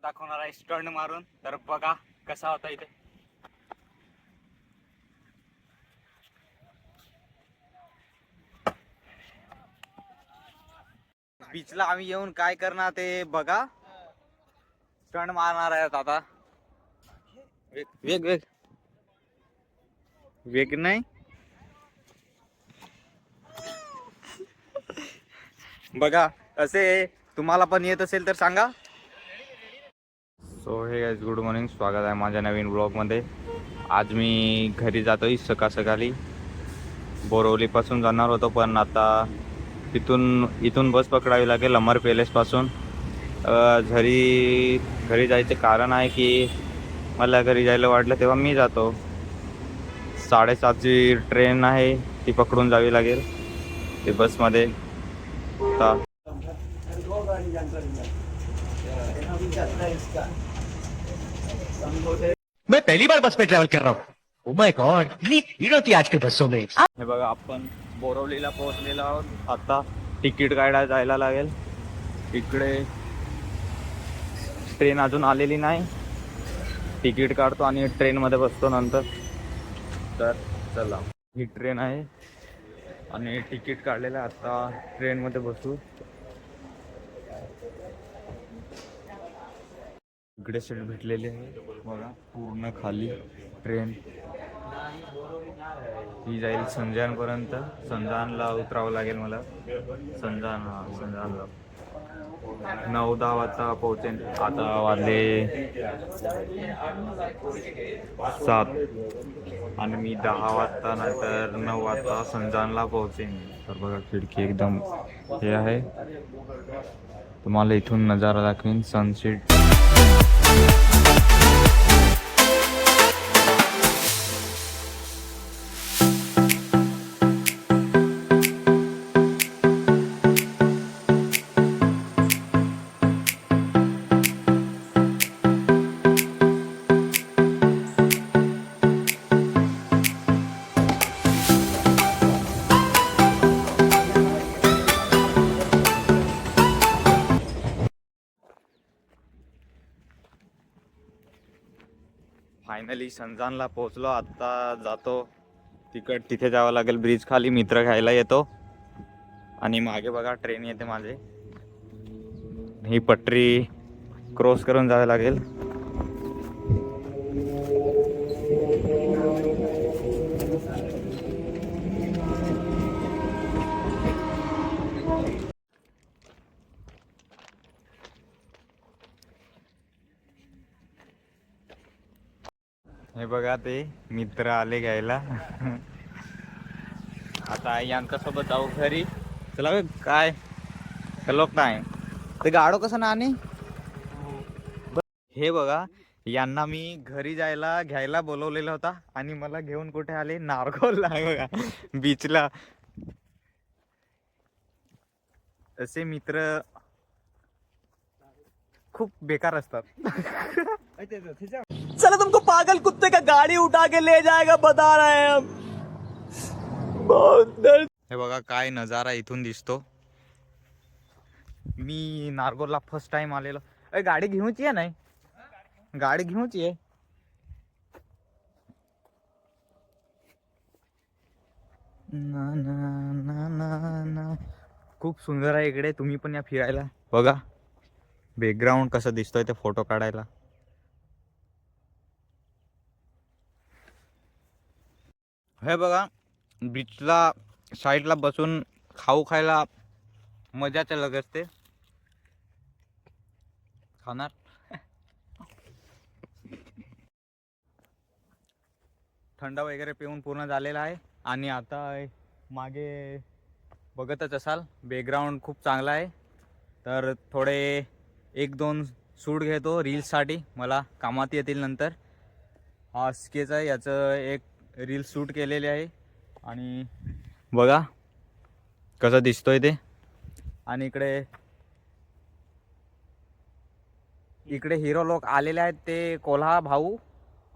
दाखवणार आहे स्टंट मारून, तर बघा कसा होता इथे. बीचला आम्ही येऊन काय करणार ते बघा. स्टंट मारणार आहेत आता. वेग वेग वेग नाही. बघा असे तुम्हाला पण येत असेल तर सांगा. So hey guys, good morning, स्वागत आहे माझ्या नवीन ब्लॉगमध्ये. आज मी घरी जातोय सकाळी. बोरवलीपासून जाणार होतो, पण आता इथून बस पकडावी लागेल अमर पॅलेसपासून. घरी जायचे कारण आहे की मला घरी जायला वाटलं तेव्हा मी जातो. 7:30ची ट्रेन आहे, ती पकडून जावी लागेल ते बसमध्ये. आता मैं पहली बार बस में ट्रैवल कर रहा हूँ. ओह माय गॉड, इतनी भीड़ होती है आज के बसों में. हे बघा, आपण बोरवलीला पोहोचलेलो आहोत. आता तिकीट काढायला जायला लागेल. इकडे ट्रेन अजून आलेली नाही. तिकीट काढतो आणि ट्रेनमध्ये बसतो नंतर. तर चला, ही ट्रेन आहे आणि तिकीट काढलेलं आहे. आता ट्रेनमध्ये बसू. इकडे सीट भेटलेली आहे बघा, पूर्ण खाली ट्रेन. ही जाईल संजानपर्यंत. संजानला उतरावं लागेल मला. संजानला 9-10 वाजता पोहोचेन. आता वाजले 7 आणि मी 10 वाजता नाहीतर 9 वाजता संजानला पोहोचेन. तर बघा, खिडकी एकदम हे आहे. तुम्हाला इथून नजारा दाखवीन, सनसेट. फायनली संजानला पोहोचलो. आता जातो तिथे जावं लागेल ब्रिज खाली. मित्र घ्यायला येतो आणि मागे बघा ट्रेन येते माझे. ही पटरी क्रॉस करून जावं लागेल. हे बघा, ते मित्र आले घ्यायला. आता यांच्यासोबत जाऊ घरी. चला काय लोक नाही ते गाडो कसं ना. आणि हे बघा, यांना मी घरी जायला घ्यायला बोलवलेला होता आणि मला घेऊन कुठे आले, नारगोलला. बघा, बीचला. असे मित्र खूप बेकार असतात. चलो तुमको पागल कुत्ते का गाड़ी उठा के ले जाएगा, बता रहे हैं हम. बहुत दर्द. हे बघा काय नजारा इथून दिसतो. मी नारगोलला फर्स्ट टाइम आलेलो. गाडी घेऊची आहे नाही, गाडी घेऊची आहे. ना ना ना ना ना. खूप सुंदर आहे इकडे. तुम्ही पण या फिरायला. बघा बॅकग्राऊंड कसं दिसतोय ते फोटो काढायला. हे बघा, बीचला साईडला बसून खायला मजाच अलग असते. खाणार. थंड वगैरे पिऊन पूर्ण झालेला आहे. आणि आता मागे बघतच असाल, बॅकग्राऊंड खूप चांगला आहे. तर थोडे 1-2 शूट घेतो रील्ससाठी, मला कामात येतील नंतर. हा स्केच आहे, याचं एक रील शूट केलेले आहे. आणि बघा कसं दिसतोय ते. आणि इकडे हिरो लोक आलेले आहेत, ते कोल्हा भाऊ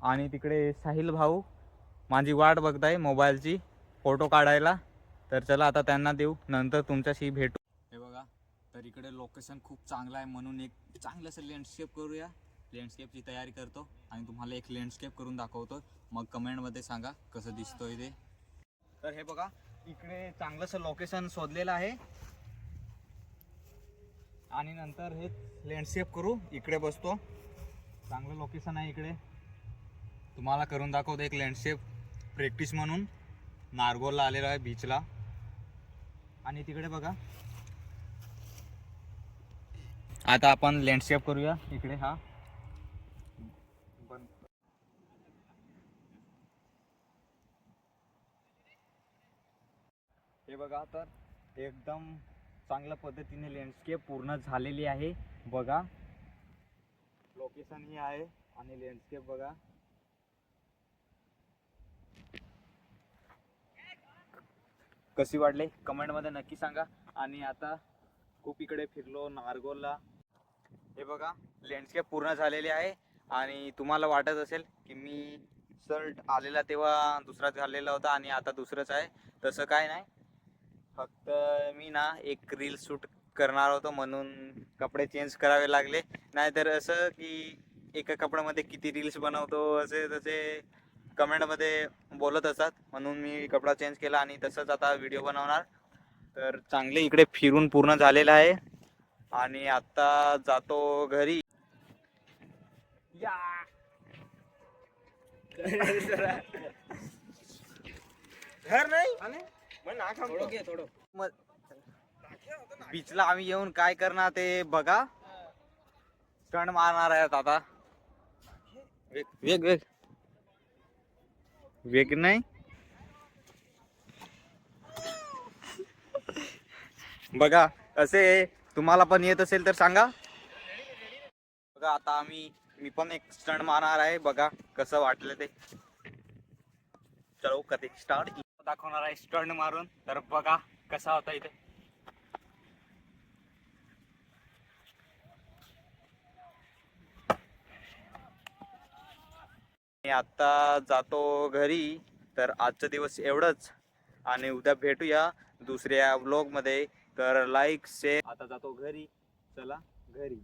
आणि तिकडे साहिल भाऊ माझी वाट बघताय मोबाईलची फोटो काढायला. तर चला आता त्यांना देऊ, नंतर तुमच्याशी भेटू. हे बघा, तर तर इकडे लोकेशन खूप चांगलं आहे म्हणून एक चांगलं असं लँडस्केप करूया. लँडस्केपची तयारी करतो आणि तुम्हाला एक लँडस्केप करून दाखवतो. मग कमेंटमध्ये सांगा कसं दिसतोय ते. तर हे बघा इकडे चांगलंसं लोकेशन शोधलेलं आहे आणि नंतर हे लँडस्केप करू. इकडे बसतो, चांगलं लोकेशन आहे इकडे. तुम्हाला करून दाखवतो एक लँडस्केप प्रॅक्टिस म्हणून. नारगोलला आलेलो आहे बीचला. आणि तिकडे बघा आता आपण लँडस्केप करूया इकडे. हा हे बघा तर एकदम चांगल्या पद्धतीने लँडस्केप पूर्ण झालेली आहे. बघा लोकेशन ही आहे आणि लँडस्केप बघा. कशी वाटले कमेंटमध्ये नक्की सांगा. आणि आता खूप इकडे फिरलो नारगोलला. हे बघा लँडस्केप पूर्ण झालेले आहे आणि तुम्हाला वाटत असेल की मी शर्ट आलेला तेव्हा दुसराच घातलेला होता आणि आता दुसरंच आहे. तसं काय नाही, फक्त मी ना एक रील शूट करणार होतो म्हणून कपडे चेंज करावे लागले. नाहीतर असं की एका कपड्यामध्ये किती रील्स बनवतो असे तसे कमेंटमध्ये बोलत असतात, म्हणून मी कपडा चेंज केला आणि तसंच आता व्हिडिओ बनवणार. तर चांगले इकडे फिरून पूर्ण झालेलं आहे आणि आता जातो घरी. घर नाही मग ना थोडं बीचला आम्ही येऊन काय करणार ते बघा. स्टंट मारणार आहेत आता. वेग वेग वेग नाही बघा असे. तुम्हाला पण येत असेल तर सांगा. बघा आता मी पण एक स्टंट मारणार आहे. बघा कसं वाटलं ते. चलो कधी स्टार्ट दाखवणार आहे स्टंट मारून. तर बघा कसा होता इथे. मी आता जातो घरी. तर आजचा दिवस एवढंच आणि उद्या भेटूया दुसऱ्या व्लॉग मध्ये. तर लाईक शेअर. आता जातो घरी. चला घरी.